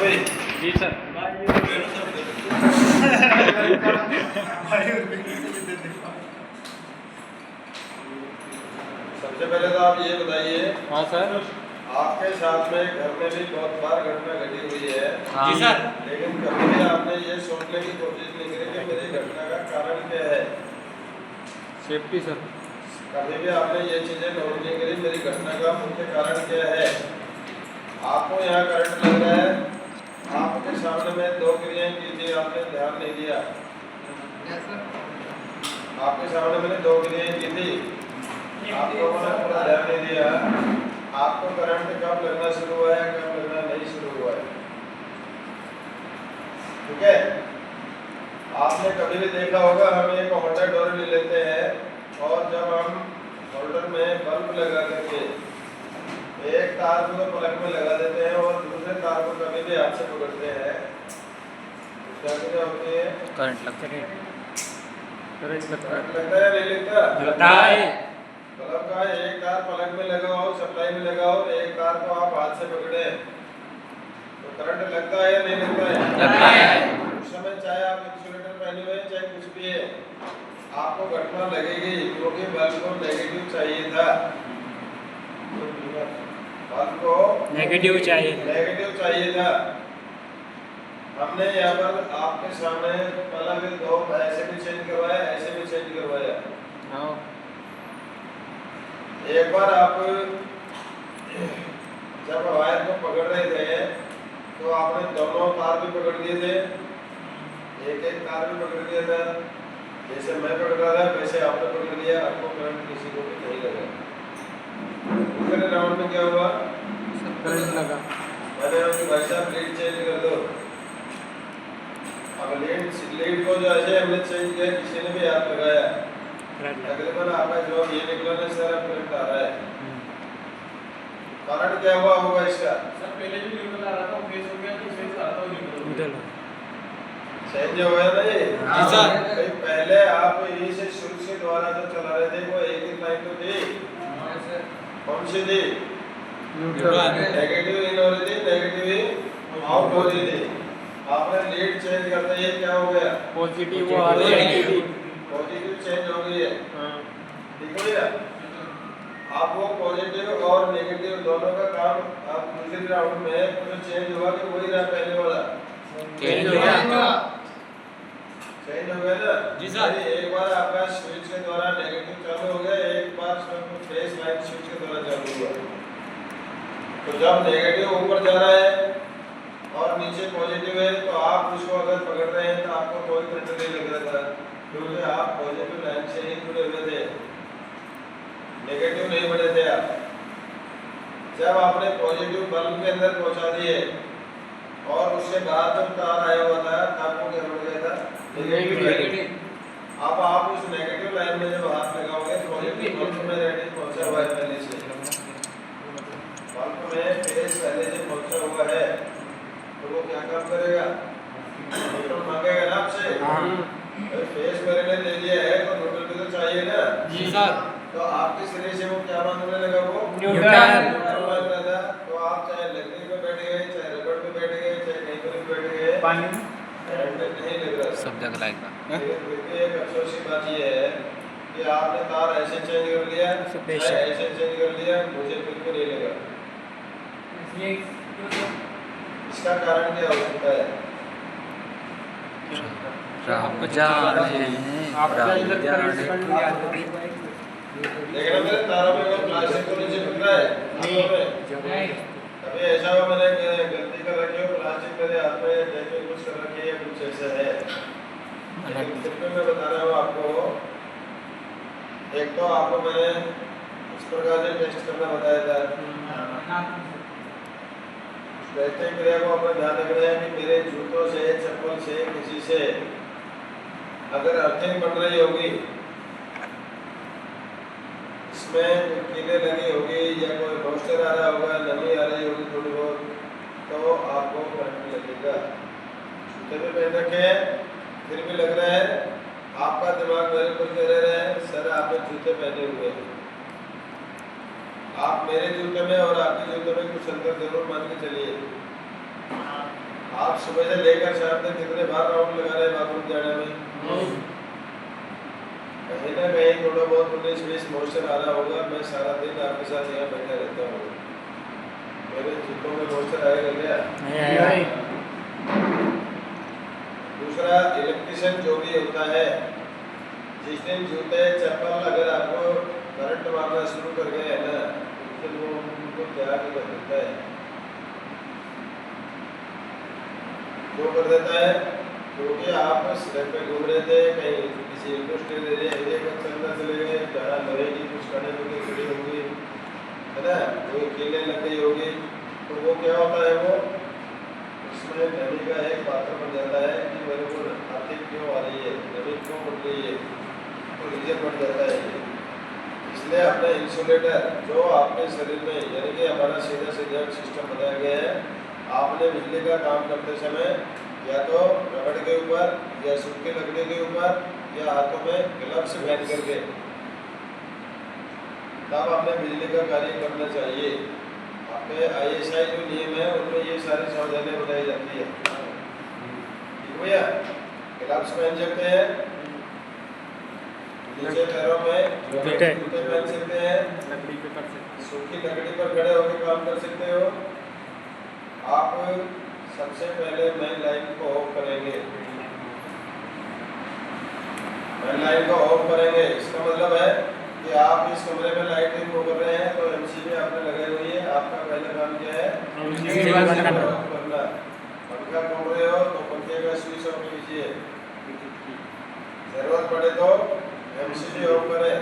जी sir. सबसे पहले तो आप ये बताइए। हाँ सर। आपके साथ में घर में भी बहुत बार घटना घटी हुई है। हाँ। जी सर। लेकिन कभी भी आपने ये सोचने की कोशिश नहीं करी कि मेरी घटना का कारण क्या है। Safety sir. कभी भी आपने ये चीजें नोट नहीं करी मेरी घटना का मुख्य कारण क्या है। आपको यहाँ करंट लग रहा है, आपके सामने में दो क्रियाएं की थी, आपने ध्यान नहीं दिया। आपके सामने मैंने दो क्रियाएं की थी, आपको मैंने पूरा ध्यान नहीं दिया। आपको करंट कब लगना शुरू हुआ है, कब लगना नहीं शुरू हुआ है। ठीक है। आपने कभी भी देखा होगा, हम एक होल्डर डोर ले लेते हैं और जब हम होल्डर में बल्ब लगा करके एक तार को प्लग में लगा देते हैं और दूसरे तार को कभी भी हाथ से पकड़ते हैं, क्या क्या होती है? करंट लगता है। करंट लगता है या नहीं लगता? लगता है। बल्ब का एक तार प्लग में लगाओ, सप्लाई में लगाओ, एक तार को आप हाथ से पकड़े तो करंट लगता है या नहीं लगता है? लगता है। उस समय चाहे आप इंसुलेटर पहने हुए चाहे कुछ भी है, आपको घटना लगेगी क्योंकि बल्ब को नेगेटिव चाहिए था। बल्ब को नेगेटिव चाहिए था। हमने यहाँ पर आपके सामने प्लग दो ऐसे भी चेंज करवाया, ऐसे भी चेंज करवाया। हाँ। एक बार आप जब वायर को पकड़ रहे थे तो आपने दोनों तार भी पकड़ दिए थे, एक एक तार भी पकड़ दिया था। जैसे मैं पकड़ रहा था वैसे आपने पकड़ लिया, आपको करंट किसी को भी नहीं लगा। दूसरे राउंड में क्या हुआ? करंट लगा। मैंने उनके भाई साहब लीड चेंज कर दो। अब लीड को जो ऐसे हमने चेंज किया, किसी ने भी हाथ लगाया, तकरीबन आपका जवाब ये निकला ना सर अब करंट आ रहा है। कारण क्या हुआ होगा इसका? सर पहले जो न्यूट्रल आ रहा था वो फेस हो गया, तो फेस आ रहा था वो न्यूट्रल चेंज हो गया ना ये? जी सर। भाई पहले आप यही से शुरू से द्वारा जो चला रहे थे वो एक ही लाइन तो थी, कौन सी थी? नेगेटिव इन हो रही थी, नेगेटिव आउट हो रही थी। आपने लीड चेंज करते ही क्या हो गया? पॉजिटिव आ रही है। पॉजिटिव चेंज हो गई है। हाँ। ठीक हो गया? आप वो पॉजिटिव और नेगेटिव दोनों का काम आप दूसरे राउंड में तो चेंज हुआ कि वही रहा पहले वाला? चेंज हो गया। चेंज हो गया ना? जी सर। एक बार आपका स्विच के द्वारा नेगेटिव चालू हो गया, एक बार फेस लाइन स्विच के द्वारा चालू हुआ। तो जब नेगेटिव ऊपर जा रहा है और नीचे पॉजिटिव है तो आप उसको अगर पकड़ रहे हैं तो आपको कोई करंट नहीं लग रहा था क्योंकि आप पॉजिटिव लाइन से ही जुड़े हुए थे, नेगेटिव नहीं बढ़े थे आप। जब आपने पॉजिटिव बल्ब के अंदर पहुंचा दिए और उससे बाहर जब तार आया हुआ था तब वो क्या बढ़ गया था? नेगेटिव। अब आप उस नेगेटिव लाइन में जब हाथ लगाओगे पॉजिटिव बल्ब में रेडी पहुंचा हुआ है, पहले से बल्ब में फेस पहले से पहुंचा हुआ है तो वो क्या काम करेगा? न्यूट्रल मांगेगा ना आपसे। फेस मेरे ने ले लिया है तो न्यूट्रल भी तो चाहिए ना? जी सर। तो आपके सिरे से वो क्या मांगने लगा? वो न्यूट्रल मांग रहा था। तो आप चाहे लकड़ी पे बैठ गए, चाहे रबड़ पे बैठ गए, चाहे कहीं पर भी बैठ गए, पानी में करंट नहीं लग रहा। सब जगह लाएगा। लेकिन फिर भी एक अफसोस की बात ये है कि आपने तार ऐसे चेंज कर लिया, चाहे ऐसे चेंज कर लिया, मुझे फिर भी नहीं लगा। इसका कारण क्या हो सकता है? राम जाने आपका राम इधर जाने। लेकिन मेरे तारों में कोई प्लास्टिक तो नहीं चिपक रहा है? नहीं। कभी ऐसा हो मैंने गलती कर रखी हो, प्लास्टिक मेरे हाथ में जैसे कुछ कर रखी है, कुछ ऐसा है। लेकिन फिर भी मैं बता रहा हूँ आपको, एक तो आपको मैंने इस प्रकार से टेस्ट करना बताया था। टेस्टिंग क्रिया को अपना ध्यान रखना है कि मेरे जूतों से, चप्पल से, किसी से अगर अर्थिंग बन रही होगी, इसमें कीले लगी होगी या कोई मॉइस्चर आ रहा होगा, नमी आ रही होगी थोड़ी बहुत, तो आपको करंट लगेगा। जूते भी पहन रखे हैं फिर भी लग रहा है, आपका दिमाग मेरे को कह रहा है सर आपने जूते पहने हुए हैं। आप मेरे जूते में और आपके जूते में कुछ अंतर जरूर मान के चलिए। आप सुबह से लेकर शाम तक कितने बार राउंड लगा रहे हैं बाथरूम जाने में? कहीं ना कहीं थोड़ा बहुत 19-20 मोशन आ रहा होगा। मैं सारा दिन आपके साथ यहाँ बैठा रहता हूँ, मेरे जूतों में मोशन आएगा क्या? दूसरा, इलेक्ट्रिशियन जो भी होता है, जिस दिन जूते चप्पल अगर आपको करंट मारना शुरू कर गए है ना, तो वो उनको त्याग कर देता है। क्यों कर देता है? क्योंकि आप सड़क पे घूम रहे थे, कहीं किसी इंडस्ट्रियल एरिया का चलना चले गए, जहाँ लोहे की कुछ खाने पीने खड़ी होगी, है ना, कोई कीलें लग गई होगी, तो वो क्या होता है, वो उसमें नमी का एक पात्र बन जाता है कि मेरे को आर्थिक क्यों आ रही है, नमी क्यों बढ़ रही है, तो रीजन बढ़ जाता है ये। इसलिए अपने इंसुलेटर जो आपके शरीर में, यानी कि हमारा सीधा सीधा सिस्टम बताया गया है, आपने बिजली का काम करते समय या तो रबड़ के ऊपर या सूखी लकड़ी के ऊपर या हाथों में ग्लव्स पहन करके तब आपने बिजली का कार्य करना चाहिए। आपके ISI जो नियम है उनमें ये सारी सावधानियां बताई जाती है। ठीक भैया, ग्लव्स पहन सकते हैं, नीचे पैरों में जूते पहन सकते हैं, लकड़ी पे कर सकते सूखी लकड़ी पर खड़े होकर काम कर सकते हो। आप सबसे पहले मेन लाइन को ऑफ करेंगे, मेन लाइन को ऑफ करेंगे। इसका मतलब है कि आप इस कमरे में लाइटिंग को कर रहे हैं तो MCB आपने लगाई हुई है, आपका पहला काम क्या है? ऑफ करना। पंखा खोल रहे हो तो पंखे का स्विच ऑफ कीजिए, जरूरत पड़े तो MCB ऑफ करें।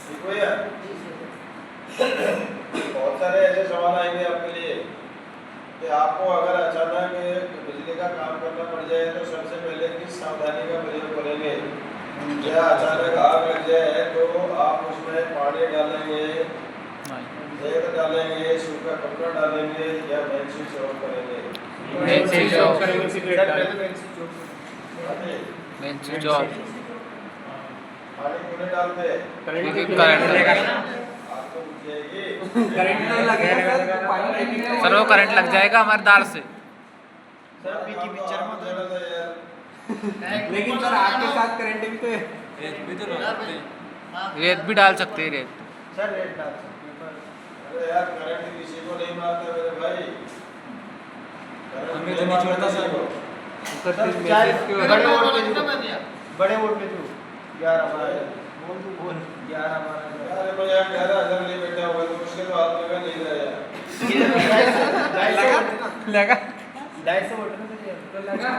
ठीक भैया, बहुत सारे ऐसे सवाल आएंगे आपके लिए कि आपको अगर अचानक बिजली का काम करना पड़ जाए तो सबसे पहले किस सावधानी का प्रयोग करेंगे? या अचानक आग लग जाए तो आप उसमें पानी डालेंगे, रेत डालेंगे, सूखा कपड़ा डालेंगे या मेन स्विच ऑफ करेंगे? मेन स्विच ऑफ करेंगे, सिगरेट डालेंगे। Main switch off. पानी क्यों नहीं डालते? करंट लगेगा आपको बुझ जाएगी। करंट नहीं लगेगा सर, पानी लगेगा। सर, वो करंट लग जाएगा हमारे दार से। सर की पिक्चर में तो यार, लेकिन सर आपके साथ करंट भी तो है। रेत भी डाल सकते हैं, रेत। सर रेट डाल सकते हैं। अरे यार, करंट किसी को नहीं मारता मेरे भाई, हमें तो नहीं छोड़ता सर को। बड़े वोल्टेज हो 11-12 बोल 11-12 अरे मैं यार 11,000 ले बैठा हुआ तो उसके तो हाथ लगा नहीं रहा यार। लगा 250 वोल्ट लगा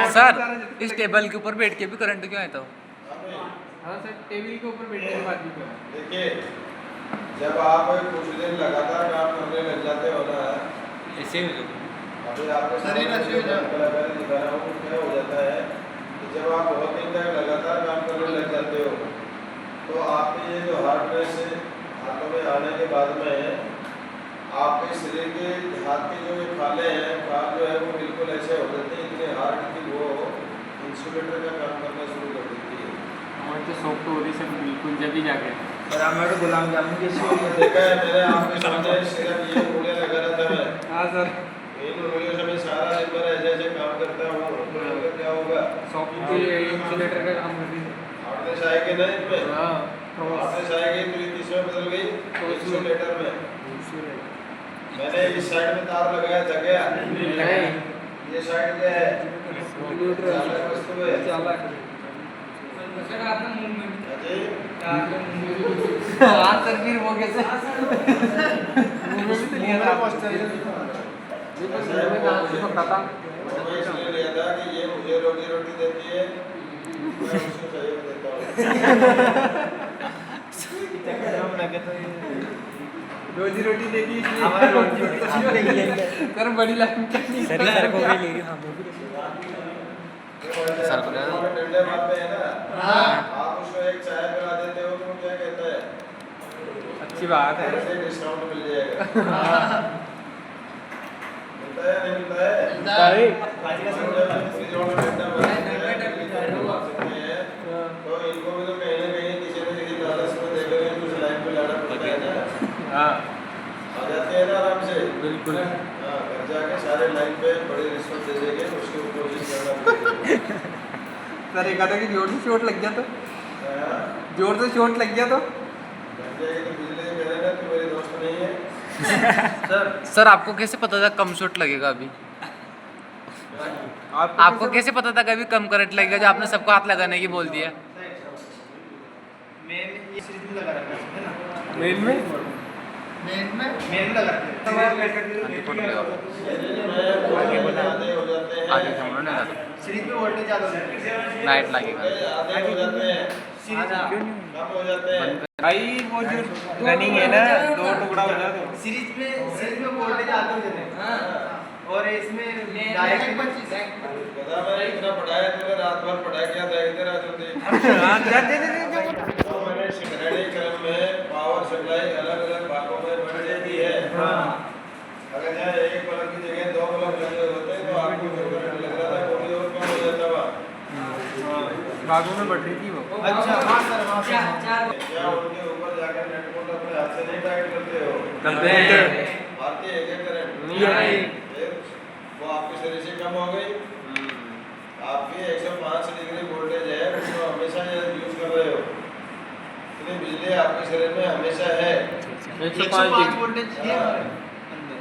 सर, इस टेबल के ऊपर बैठ के भी करंट क्यों आता हो? हाँ सर, टेबल के ऊपर बैठने के बाद भी तो देखिए, जब आप कुछ दिन लगातार काम करने लग जाते हो ना, ऐसे ही हो अभी आपके शरीर अच्छी हो जाए कलाकारी दिखा रहा हूँ, क्या हो जाता है कि जब आप बहुत दिन तक लगातार काम करने लग जाते हो तो आपके ये जो हार्ट रेट से हाथों में आने के बाद में आपके शरीर के हाथ के जो ये खाले हैं, खाल जो है वो बिल्कुल ऐसे हो जाते हैं, इतने हार्ड कि वो इंसुलेटर का काम करना शुरू कर देती है। हमारे तो शौक तो हो रही सर, बिल्कुल जब भी जाके सर हमारे गुलाम जामुन के देखा है मैंने आपके सामने, सिर्फ ये उंगलियां लगा रहा था मैं, हाँ सर, इन उंगलियों से मैं सारा दिन भर ऐसे ऐसे काम करता हूँ, तो क्या होगा? शौक तो ये इंसुलेटर का काम कर रही है। हार्डनेस आएगी ना इनमें, हाँ, हार्डनेस आएगी तो ये किसमें बदल गई? तो इंसुलेटर में। मैंने इस साइड में तार लगाया था क्या? नहीं, ये साइड क्या है? न्यूट्रल चालक वस्तु है। चालक। जी? हाँ सर, फिर वो कैसे मुंह में भी तो लिया था ये तो मुंह में कहाँ से पकड़ा था? मैं इसलिए लिया था कि ये मुझे रोटी देती है, मैं उसको सहयोग देता हूँ। रोजी रोटी देगी इसलिए हमारे रोटी सर, बड़ी लाइन करनी सर को भी ले हाँ, वो भी सर को डंडे मारते हैं ना, हाँ, आप उसको एक चाय पिला देते हो तो क्या कहता है? अच्छी बात है। ऐसे डिस्काउंट मिल जाएगा। मिलता है नहीं मिलता है? तो इनको भी तो कहीं ना कहीं किसी न किसी लालच में देकर कुछ लाइन पे लाना पड़ता है ना, हाँ आ जाते हैं ना आराम से। बिल्कुल। हाँ, जाके सारे लाइन पे बड़ी रिश्वत दे देंगे, उसके ऊपर कोशिश करना। सर एक आता कि जोर से चोट लग गया तो हाँ, जोर से चोट लग गया तो लग जाएगी तो बिजली के कह रहे तू मेरे दोस्त नहीं है। सर आपको कैसे पता था कम शॉट लगेगा अभी? आपको कैसे पता था कि अभी कम करंट लगेगा जो आपने सबको हाथ लगाने की बोल दिया? मेन ये सीरीज में लगा रखा है ना, मेन में मेन लगा रखा है। आधे हो जाते हैं, आगे समझो ना सीरीज में वोल्टेज ज्यादा हो जाता है। नाइट लगेगा। आधे हो जाते हैं, सीरीज कम हो जाते हैं। भाई वो जो रनिंग है ना, दो टुकड़ा हो जाता है। सीरीज में वोल्टेज आते हो जाते हैं। और इसमें डायरेक्ट पता मैंने इतना पढ़ाया, तूने रात भर पढ़ा क्या था इधर आ जो देख। तो मैंने श्रेणी क्रम में पावर सप्लाई अलग अलग भागों में बढ़ जाती है। अगर यहाँ एक बल्ब की जगह दो बल्ब लगे होते तो आपको जो करंट लग रहा था वो भी और कम हो जाता हुआ। भागों में बढ़ रही थी वो। अच्छा हाँ सर हाँ सर। क्या उनके ऊपर जाकर नेट बोल्ट अपने हाथ से नहीं टाइट करते हो? करते हैं। मारते हैं क्या करंट? नहीं। फिर वो आपके शरीर से कम हो गई। आपकी 105 डिग्री वोल्टेज है, उसको हमेशा यूज कर रहे हो। इतनी बिजली आपके शरीर में हमेशा है। 105 वोल्टेज है हमारे अंदर।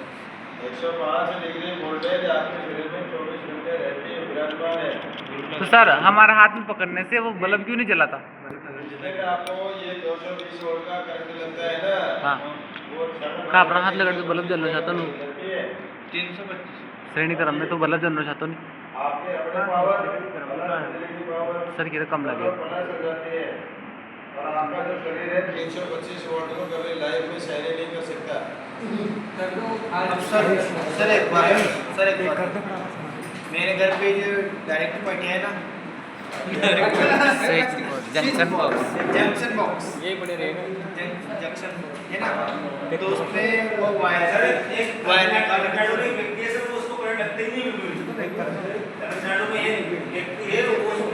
105 डिग्री वोल्टेज आपके शरीर में 24 घंटे रहती है, विराजमान है। तो सर हमारे हाथ में पकड़ने से वो बल्ब क्यों नहीं जला था? जिसमें आपको ये 220 वोल्ट का करंट लगता है ना, हाँ। वो का अपना हाथ लगा के बल्ब जलना चाहता हूँ। 325 श्रेणी क्रम में तो बल्ब जलना चाहता नहीं आपके अपने पावर बिजली की पावर सर, ये तो कम लगे। प्लस हो जाती है। और आपका जो शरीर है 325 वोल्ट को कभी लाइफ में सहन नहीं कर सकता। अब सर एक बार मेरे घर पे जो डायरेक्ट पटिया है ना, जंक्शन बॉक्स जंक्शन बॉक्स ये बड़े रहेगा। जंक्शन है ना, तो उसमें वो वायर निकाल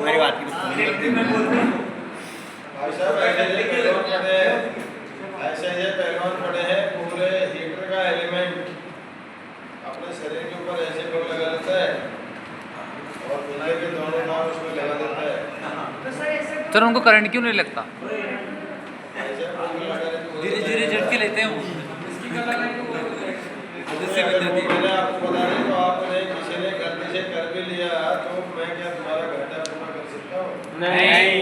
मेरी बात की भाई साहब ऐसे ये पहलवान पड़े हैं, पूरे हीटर का एलिमेंट अपने शरीर के ऊपर ऐसे लोग लगा लेता है और बिजली के दोनों नाम उसमें लगा देता है। सर उनको करंट क्यों नहीं लगता? ऐसे लोग लगा देते हैं। धीरे धीरे झटके लेते हैं वो। मैंने आपको बता दें तो आपने किसी ने गलती से कर भी लिया तो मैं क्या तुम्हारा घाटा पूरा कर सकता हूँ? नहीं।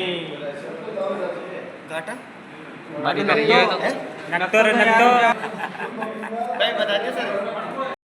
घाटा बाकी कर लिया तो भाई बता